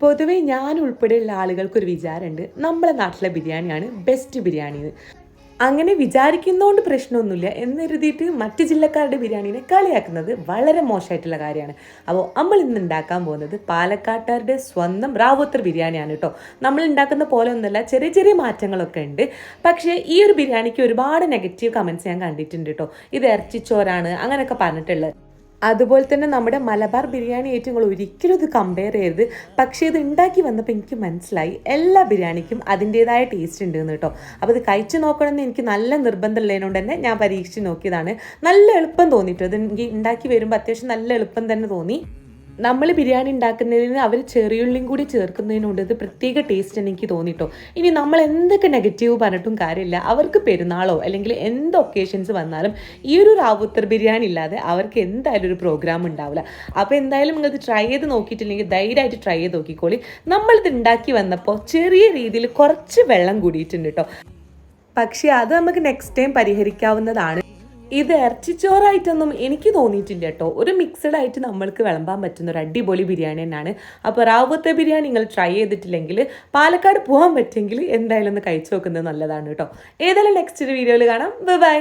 പൊതുവേ ഞാൻ ഉൾപ്പെടെയുള്ള ആളുകൾക്കൊരു വിചാരമുണ്ട് നമ്മളെ നാട്ടിലെ ബിരിയാണിയാണ് ബെസ്റ്റ് ബിരിയാണി. അങ്ങനെ വിചാരിക്കുന്നതുകൊണ്ട് പ്രശ്നമൊന്നുമില്ല എന്ന് കരുതിയിട്ട് മറ്റ് ജില്ലക്കാരുടെ ബിരിയാണീനെ കളിയാക്കുന്നത് വളരെ മോശമായിട്ടുള്ള കാര്യമാണ്. അപ്പോൾ നമ്മൾ ഇന്ന് ഉണ്ടാക്കാൻ പോകുന്നത് പാലക്കാട്ടുകാരുടെ സ്വന്തം റാവുത്തർ ബിരിയാണിയാണ് കേട്ടോ. നമ്മൾ ഉണ്ടാക്കുന്ന പോലെ ഒന്നുമല്ല, ചെറിയ ചെറിയ മാറ്റങ്ങളൊക്കെ ഉണ്ട്. പക്ഷേ ഈ ഒരു ബിരിയാണിക്ക് ഒരുപാട് നെഗറ്റീവ് കമൻറ്റ്സ് ഞാൻ കണ്ടിട്ടുണ്ട് കേട്ടോ. ഇത് ഇറച്ചിച്ചോറാണ് അങ്ങനെയൊക്കെ പറഞ്ഞിട്ടുള്ളത്. അതുപോലെ തന്നെ നമ്മുടെ മലബാർ ബിരിയാണി ആയിട്ട് നിങ്ങൾ ഒരിക്കലും ഇത് കമ്പയർ ചെയ്യരുത്. പക്ഷേ ഇത് ഉണ്ടാക്കി വന്നപ്പോൾ എനിക്ക് മനസ്സിലായി എല്ലാ ബിരിയാണിക്കും അതിൻ്റേതായ ടേസ്റ്റ് ഉണ്ട് എന്ന് കേട്ടോ. അപ്പോൾ ഇത് കഴിച്ച് നോക്കണമെന്ന് എനിക്ക് നല്ല നിർബന്ധമുള്ളതിനോണ്ട് തന്നെ ഞാൻ പരീക്ഷിച്ച് നോക്കിയതാണ്. നല്ല എളുപ്പം തോന്നിയിട്ട് ഇത് എനിക്ക് ഉണ്ടാക്കി വരുമ്പോൾ അത്യാവശ്യം നല്ല എളുപ്പം തന്നെ തോന്നി. നമ്മൾ ബിരിയാണി ഉണ്ടാക്കുന്നതിന് അവർ ചെറിയുള്ളിയും കൂടി ചേർക്കുന്നതിനുണ്ട് ഇത് പ്രത്യേക ടേസ്റ്റ് എന്ന് എനിക്ക് തോന്നിട്ടോ. ഇനി നമ്മൾ എന്തൊക്കെ നെഗറ്റീവ് പറഞ്ഞിട്ടും കാര്യമില്ല, അവർക്ക് പെരുന്നാളോ അല്ലെങ്കിൽ എന്ത് ഒക്കേഷൻസ് വന്നാലും ഈ ഒരു റാവുത്തർ ബിരിയാണി ഇല്ലാതെ അവർക്ക് എന്തായാലും ഒരു പ്രോഗ്രാം ഉണ്ടാവില്ല. അപ്പോൾ എന്തായാലും നിങ്ങളിത് ട്രൈ ചെയ്ത് നോക്കിയിട്ടില്ലെങ്കിൽ ധൈര്യമായിട്ട് ട്രൈ ചെയ്ത് നോക്കിക്കോളി. നമ്മളിത് ഉണ്ടാക്കി വന്നപ്പോൾ ചെറിയ രീതിയിൽ കുറച്ച് വെള്ളം കൂടിയിട്ടുണ്ട് കേട്ടോ. പക്ഷേ അത് നമുക്ക് നെക്സ്റ്റ് ടൈം പരിഹരിക്കാവുന്നതാണ്. ഇത് ഇറച്ചിച്ചോറായിട്ടൊന്നും എനിക്ക് തോന്നിയിട്ടില്ല കേട്ടോ. ഒരു മിക്സഡ് ആയിട്ട് നമ്മൾക്ക് വിളമ്പാൻ പറ്റുന്ന ഒരു അടിപൊളി ബിരിയാണി തന്നെയാണ്. അപ്പോൾ റാവുത്തർ ബിരിയാണി നിങ്ങൾ ട്രൈ ചെയ്തിട്ടില്ലെങ്കിൽ പാലക്കാട് പോകാൻ പറ്റുമെങ്കിൽ എന്തായാലും ഒന്ന് കഴിച്ചു നോക്കുന്നത് നല്ലതാണ് കേട്ടോ. ഏതായാലും നെക്സ്റ്റ് ഒരു വീഡിയോയിൽ കാണാം. ബൈ.